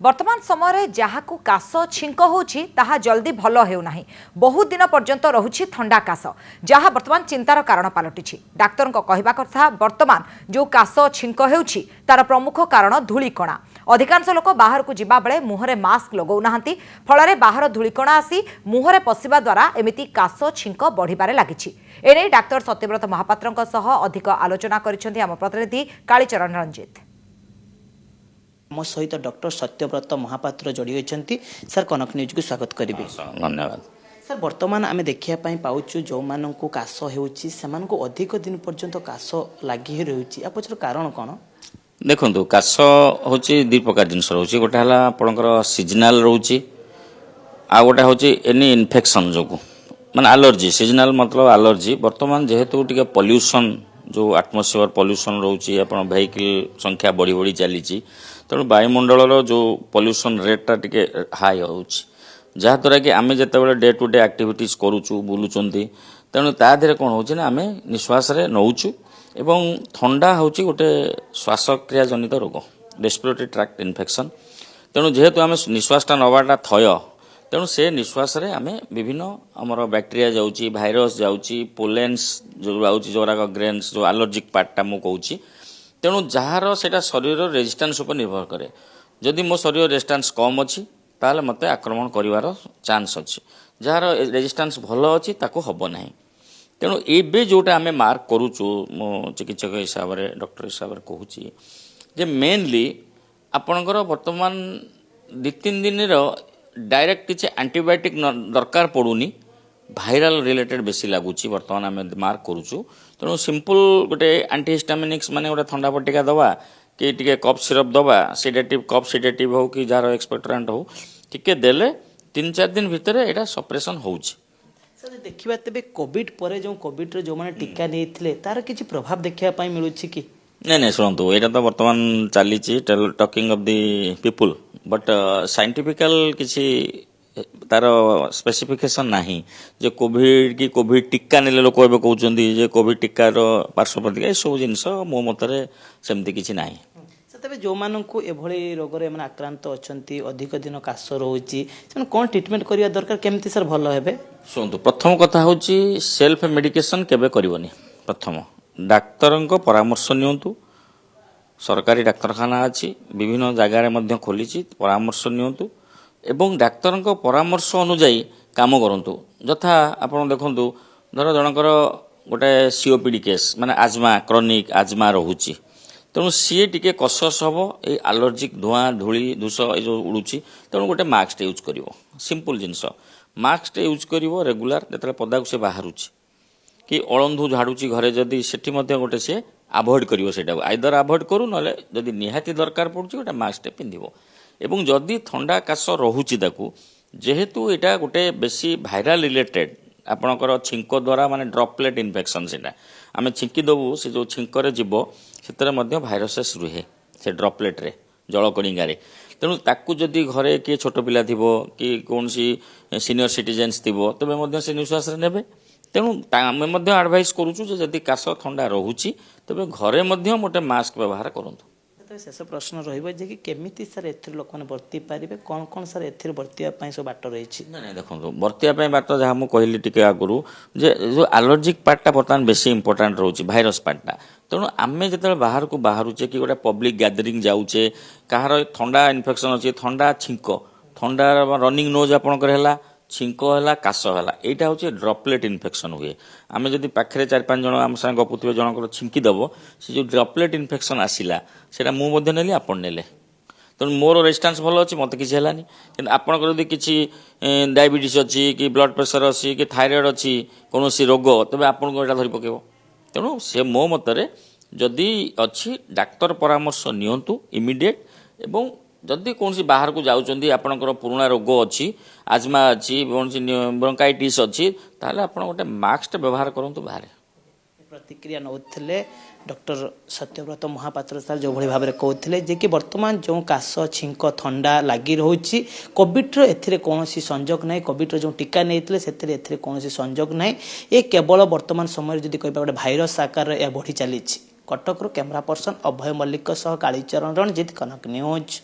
वर्तमान समय जहाँ काश छिंक होछि ताहा जल्दी भल हेउना बहुत दिन पर्यंत रहुछि थंडा काश जहाँ वर्तमान चिंतार कारण पलटि डाक्तर कहवा कथा वर्तमान जो काश छिंक हेउछि तार प्रमुख कारण धूलिकणा अधिकांश लोक बाहर को जिबा बेले मुहरे मास्क लगौना फल बाहर धूलिकणा आसी मुहरे पशिबा द्वारा एमिति काश छिंक बढ़िबारे लागिछि एने डाक्तर सत्यव्रत महापात्रଙ୍କ सह अधिक आलोचना करिसेंति आम प्रतिनिधि कालीचरण रंजित आम सहित डॉक्टर सत्यव्रत महापात्र जोड़ी होती सर कनक न्यूज को स्वागत करी धन्यवाद सर वर्तमान आम देखापी पाचु जो मान काश हो अधिक दिन पर्यंत काश लगी रही पचर कारण कौन देखो काश हूँ दु प्रकार जिन रोचे गोटे है आपंकर सीजनाल रोचे आ गोटे हूँ एनी इन्फेक्शन जो माने एलर्जी सीजनाल मतलब एलर्जी वर्तमान जेहेतु टी पॉल्यूशन जो आटमोस्फियर पॉल्यूशन रोचे आप वेहिकल संख्या बढ़ी बढ़ी चली तेणु वायुमंडल जो पॉल्यूशन रेटा टी हाई हो जहाँद्वारा कि आम जिते डे टू डे एक्टिविटीज करुचु बुलूं तेणु तादेह कौन हो आम निश्वास नौचु एवं थंडा हूँ गोटे श्वासक्रिया जनित रोग रेस्पिरेटरी ट्रैक्ट इन्फेक्शन तेणु जेहेतु आम निश्वासटा नवाटा थय तेणु से निश्वास रे आम विभिन्न आमर बैक्टेरिया जाऊँगी भाइरस जाऊँगी पोलेन्स जो आउची जोराक ग्रेन्स जो एलर्जिक पार्टा मु कहूँ तेणु जार से शरीर रेजिस्टेंस उपर निर्भर करे जदि मो शरीर रेजिस्टेंस कम अच्छी ताले मते आक्रमण करिवार चांस अच्छी जार रेजिस्टेंस भल अच्छी ताको हब नाही तेणु एबे जोटा आम मार्क करूचु मो चिकित्सक हिसाब से डॉक्टर हिसाब से कहूँ जे मेनली आपणकर वर्तमान दु तीन दिन डायरेक्ट किसी एंटीबायोटिक दरकार पड़ूनी भाइराल रिलेटेड बेसी लगुच बर्तमान आम मार्क करुचु तेणु सिंपल गोटे एंटीहिस्टामिनिक्स माने गोटे थंडा बटिका दवा कि टी कफ सिरप दवा सिडेटिव कफ सिडेटिव हो कि जार एक्सपेक्टोरेंट हो टिके देले 3-4 दिन भितर यहाँ सप्रेसन हो सर देखा तेज कोविड पर जो कोविड जो मैंने टीका नहीं तार किसी प्रभाव देखा मिलूँ कि नहीं शुणु यहाँ तो बर्तमान चली talking of the people but scientifical किसी तार स्पेसिफिकेशन नहीं जे कोविड की कोविड टीका नेले लोक एबे कहउचंदी जे कोविड टीकार पार्श्व प्रतिक्रिया सब जिनस मो मतरे सेमती किछि नाही तेज जो मानू एभली रोग आक्रांत अच्छा अधिक दिन काश रोचे कौन ट्रिटमेंट करवा दरकार केमती सर भल हे शुणु प्रथम कथा हूँ सेल्फ मेडिकेशन केबे करबनी प्रथम डाक्तर परामर्श नियंतु सरकारी डाक्तरखाना अच्छी विभिन्न जगार खोली परामर्श नियंतु एवं डाक्तर परामर्श अनुजाई काम करूँ यथा आपड़ देखूँ धर जनकर गोटे सीओपीडी केस माने आजमा क्रॉनिक आजमा रोचे तेणु सी टी कसस हम ये एलर्जिक धुआं धूली धूस ये उड़ूची तेणु गोटे मास्क यूज कर सिंपल जिनस मास्क यूज कर रेगुलार जो पदा को सी बाहर कि अळंधु झाड़ुची घरे जदि सेठी मध्य गोटे सी आभोड करिवो सेटा आइदर आभोड करू नले जदि निहाती दरकार पड़ुची गोटे मास्क पिंधिबो एवं जदि थंडा काश रहुची ताकू जेहेतु एटा गोटे बेसी भाइराल रिलेटेड आपणकर छिंक द्वारा माने ड्रॉपलेट इन्फेक्शन सेटा आमे छिंकी दबु से जो छिंकरे जीव सेतरे मध्य भाइरसेस रुहे से ड्रॉपलेट रे जलकणिका तेणु ताकू जदि घरे किए छोट पिला थिबो कि कोनसी सीनियर सिटीजेन्स थिबो तबे मध्य से निश्वास रे नेबे तेणु आम आडभाइस करुचु जदि काश थंडा रोचे तेज घरे गोटे मास्क व्यवहार करूँ शेष प्रश्न रही सर ए लोक मैंने बर्ती पारे कौन कौन सर ए बर्तवा सब बाट रही ना देखो बर्तवा बाट जहाँ मुझे कहली टी आगु जो एलर्जिक पार्टा बर्तमान बेसी इंपोर्टाट रोचे भाइरस पार्टा तेणु आम जो बाहर को बाहरुचे कि गोटे पब्लिक गैदरिंग जाऊे कहार थंडा इन्फेक्शन अच्छे थंडा छिंक थंडा रनिंग नोज आपणकर छिंक है काश है यहाँ हूँ ड्रॉपलेट इन्फेक्शन हुए आम जब पाखे 4-5 जन आम सागे गपुवे जनकर छिंकीदेव से जो ड्रॉपलेट इन्फेक्शन आसला से मुझे नेली आपन नेले तेणु मोर रेजिस्टेंस भल अच्छी मत किसी है कि आपंकर जब किसी डायबिटीज अच्छी कि ब्लड प्रेशर अच्छी कि थायराइड अच्छी कौन रोग तेज आपको यहाँ धरी पकेब तेणु से मो मतरे जदि अच्छी डाक्तर परामर्श नियंतु इमिडिएट एवं जदि कौन बाहर को जाऊँगी आपणकर पुराना रोग अच्छी आजमा अच्छी कौन ब्रोंकाइटिस अच्छी ताले आप गोटे मास्क व्यवहार करूँ बाहर प्रतिक्रिया नौले डॉक्टर सत्यव्रत महापात्र सर जो भाव में कहते जे कि वर्तमान जो काश छिंक थंडा लगी रही कोविड ए कौन संजोग ना कोविड जो टीका नहीं से कौन संजोग ना ये केवल वर्तमान समय जब कह गोटे भाइरस आकार बढ़ी चली कटक कैमरा पर्सन अभय मल्लिक कालीचरण रणजित कनक न्यूज।